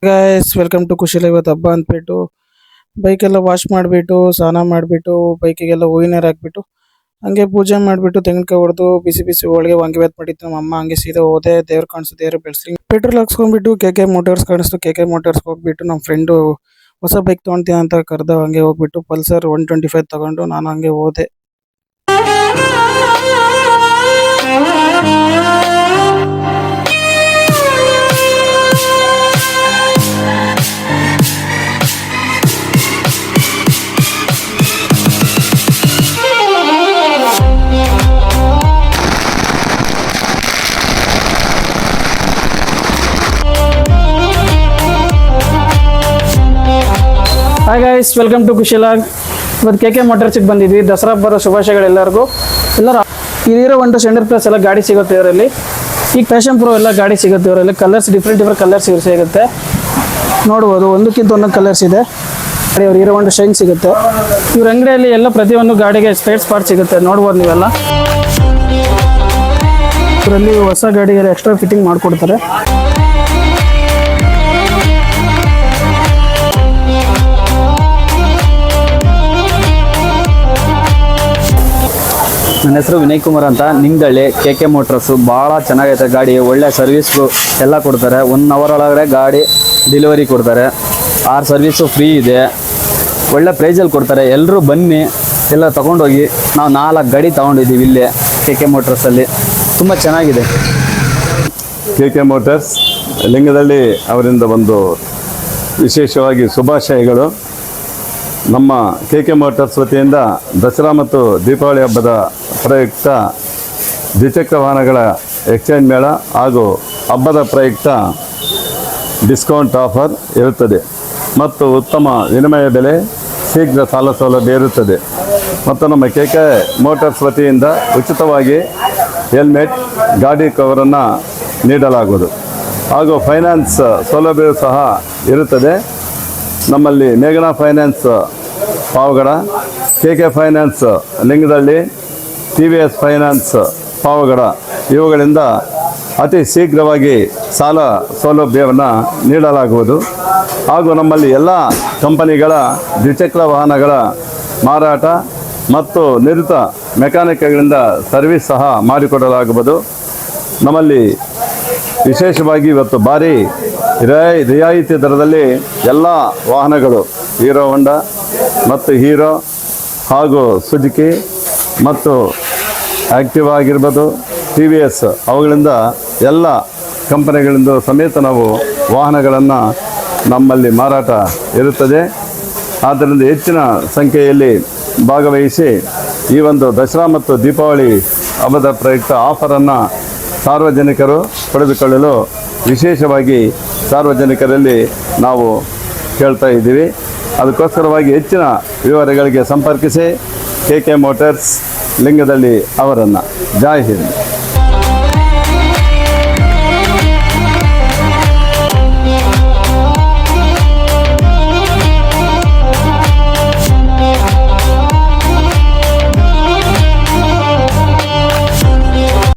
Guys welcome to ಕುಶಲ. ಇವತ್ತು ಹಬ್ಬ ಅಂದ್ಬಿಟ್ಟು ಬೈಕೆಲ್ಲ ವಾಶ್ ಮಾಡಿಬಿಟ್ಟು ಸ್ನಾನ ಮಾಡಿಬಿಟ್ಟು ಬೈಕಿಗೆಲ್ಲ ಹೂವಿನ ನೀರು ಹಾಕ್ಬಿಟ್ಟು ಹಂಗೆ ಪೂಜೆ ಮಾಡಿಬಿಟ್ಟು ತೆಂಗಿನಕಾಯಿ ಹೊಡೆದು ಬಿಸಿ ಬಿಸಿ ಹೋಳಿಗೆ ವಾಂಗಿಬಾತ್ ಮಾಡಿತ್ತು ನಮ್ಮ ಅಮ್ಮ. ಹಂಗೆ ಸೀದಾ ಹೋದೆ, ದೇವ್ರು ಕಾಣಿಸ್ತು, ದೇವ್ರು ಬೆಳೆಸ್ಲಿ ಪೆಟ್ರೋಲ್ ಹಾಕ್ಸ್ಕೊಂಡ್ಬಿಟ್ಟು ಕೆ ಮೋಟರ್ಸ್ ಕಾಣಿಸ್ತು. ಕೆ ಮೋಟರ್ಸ್ ಹೋಗ್ಬಿಟ್ಟು ನಮ್ಮ ಫ್ರೆಂಡು ಹೊಸ ಬೈಕ್ ತೊಗೊಳ್ತೀನಿ ಅಂತ ಕರೆದ. ಹಂಗೆ ಹೋಗ್ಬಿಟ್ಟು ಪಲ್ಸರ್ 125 ತಗೊಂಡು ನಾನು ಹಂಗೆ ಹೋದೆ. ಹಾಯ್ ಗೈಸ್, ವೆಲ್ಕಮ್ ಟು ಕುಶಿಲಾಗ್. ಇವತ್ತು ಕೆ ಮೋಟರ್ಸಿಗೆ ಬಂದಿದ್ವಿ. ದಸರಾ ಬರೋ ಶುಭಾಶಯಗಳು ಎಲ್ಲರಿಗೂ. ಎಲ್ಲರೂ ಇಲ್ಲಿರೋ ಒಂದು ಸ್ಟ್ಯಾಂಡರ್ಡ್ ಪ್ಲಸ್ ಎಲ್ಲ ಗಾಡಿ ಸಿಗುತ್ತೆ ಇವರಲ್ಲಿ. ಈಗ ಪ್ಯಾಷನ್ ಪ್ರೋ ಎಲ್ಲ ಗಾಡಿ ಸಿಗುತ್ತೆ ಇವರಲ್ಲಿ. ಕಲರ್ಸ್ ಡಿಫ್ರೆಂಟ್ ಕಲರ್ಸ್ ಸಿಗುತ್ತೆ, ನೋಡ್ಬೋದು. ಒಂದಕ್ಕಿಂತ ಒಂದೊಂದು ಕಲರ್ಸ್ ಇದೆ. ಅವ್ರು ಹೀರೋ ಒಂದು ಶೈನ್ ಸಿಗುತ್ತೆ. ಇವ್ರ ಅಂಗಡಿಯಲ್ಲಿ ಎಲ್ಲ ಪ್ರತಿಯೊಂದು ಗಾಡಿಗೆ ಸ್ಪೇರ್ಸ್ ಪಾರ್ಟ್ ಸಿಗುತ್ತೆ, ನೋಡ್ಬೋದು ನೀವೆಲ್ಲ. ಇವರಲ್ಲಿ ಹೊಸ ಗಾಡಿಗೆ ಎಕ್ಸ್ಟ್ರಾ ಫಿಟ್ಟಿಂಗ್ ಮಾಡಿಕೊಡ್ತಾರೆ. ನನ್ನ ಹೆಸರು ವಿನಯ್ ಕುಮಾರ್ ಅಂತ, ನಿಂಗಳ್ಳಿ. ಕೆ ಮೋಟರ್ಸು ಭಾಳ ಚೆನ್ನಾಗೈತೆ ಗಾಡಿ. ಒಳ್ಳೆ ಸರ್ವಿಸ್ಗಳು ಎಲ್ಲ ಕೊಡ್ತಾರೆ. 1 ಅವರ್ ಒಳಗಡೆ ಗಾಡಿ ಡೆಲಿವರಿ ಕೊಡ್ತಾರೆ. 6 ಸರ್ವಿಸು ಫ್ರೀ ಇದೆ. ಒಳ್ಳೆ ಪ್ರೈಸಲ್ಲಿ ಕೊಡ್ತಾರೆ. ಎಲ್ಲರೂ ಬನ್ನಿ, ಎಲ್ಲ ತೊಗೊಂಡೋಗಿ. ನಾವು 4 ಗಾಡಿ ತೊಗೊಂಡಿದ್ದೀವಿ ಇಲ್ಲೇ ಕೆ ಮೋಟರ್ಸಲ್ಲಿ. ತುಂಬ ಚೆನ್ನಾಗಿದೆ. ಕೆ ಮೋಟರ್ಸ್ ಲಿಂಗದಳ್ಳಿ ಅವರಿಂದ ಒಂದು ವಿಶೇಷವಾಗಿ ಶುಭಾಶಯಗಳು. ನಮ್ಮ ಕೆ ಮೋಟರ್ಸ್ ವತಿಯಿಂದ ದಸರಾ ಮತ್ತು ದೀಪಾವಳಿ ಹಬ್ಬದ ಪ್ರಯುಕ್ತ ದ್ವಿಚಕ್ರ ವಾಹನಗಳ ಎಕ್ಸ್ಚೇಂಜ್ ಮೇಳ ಹಾಗೂ ಹಬ್ಬದ ಪ್ರಯುಕ್ತ ಡಿಸ್ಕೌಂಟ್ ಆಫರ್ ಇರುತ್ತದೆ ಮತ್ತು ಉತ್ತಮ ವಿನಿಮಯ ಬೆಲೆ, ಶೀಘ್ರ ಸಾಲ ಸೌಲಭ್ಯ ಇರುತ್ತದೆ. ಮತ್ತು ನಮ್ಮ ಕೆ ಮೋಟರ್ಸ್ ವತಿಯಿಂದ ಉಚಿತವಾಗಿ ಹೆಲ್ಮೆಟ್, ಗಾಡಿ ಕವರನ್ನು ನೀಡಲಾಗುವುದು ಹಾಗೂ ಫೈನಾನ್ಸ್ ಸೌಲಭ್ಯವೂ ಸಹ ಇರುತ್ತದೆ. ನಮ್ಮಲ್ಲಿ ಮೇಘನಾ finance Pavagada, K finance Lingadalli, TVS finance Pavagada ಇವುಗಳಿಂದ ಅತಿ ಶೀಘ್ರವಾಗಿ ಸಾಲ ಸೌಲಭ್ಯವನ್ನು ನೀಡಲಾಗುವುದು. ಹಾಗೂ ನಮ್ಮಲ್ಲಿ ಎಲ್ಲ ಕಂಪನಿಗಳ ದ್ವಿಚಕ್ರ ವಾಹನಗಳ ಮಾರಾಟ ಮತ್ತು ನುರಿತ ಮೆಕ್ಯಾನಿಕ್ಗಳಿಂದ ಸರ್ವಿಸ್ ಸಹ ಮಾಡಿಕೊಡಲಾಗುವುದು. ನಮ್ಮಲ್ಲಿ ವಿಶೇಷವಾಗಿ ಇವತ್ತು ಭಾರಿ ರಿಯಾಯಿತಿ ದರದಲ್ಲಿ ಎಲ್ಲ ವಾಹನಗಳು, ಹೀರೋ ಹೋಂಡಾ ಮತ್ತು ಹೀರೋ ಹಾಗೂ ಸುಜುಕಿ ಮತ್ತು ಆ್ಯಕ್ಟಿವ್ ಆಗಿರ್ಬೋದು, TVS ಅವುಗಳಿಂದ ಎಲ್ಲ ಕಂಪನಿಗಳಿಂದ ಸಮೇತ ನಾವು ವಾಹನಗಳನ್ನು ನಮ್ಮಲ್ಲಿ ಮಾರಾಟ ಇರುತ್ತದೆ. ಆದ್ದರಿಂದ ಹೆಚ್ಚಿನ ಸಂಖ್ಯೆಯಲ್ಲಿ ಭಾಗವಹಿಸಿ ಈ ಒಂದು ದಸರಾ ಮತ್ತು ದೀಪಾವಳಿ ಹಬ್ಬದ ಪ್ರಯುಕ್ತ ಆಫರನ್ನು ಸಾರ್ವಜನಿಕರು ಪಡೆದುಕೊಳ್ಳಲು ವಿಶೇಷವಾಗಿ ಸಾರ್ವಜನಿಕರಲ್ಲಿ ನಾವು ಕೇಳ್ತಾ ಇದ್ದೀವಿ. ಅದಕ್ಕೋಸ್ಕರವಾಗಿ ಹೆಚ್ಚಿನ ವಿವರಗಳಿಗೆ ಸಂಪರ್ಕಿಸಿ ಕೆ ಮೋಟರ್ಸ್ ಲಿಂಗದಳ್ಳಿ ಅವರನ್ನು. ಜೈ ಹಿಂದ್.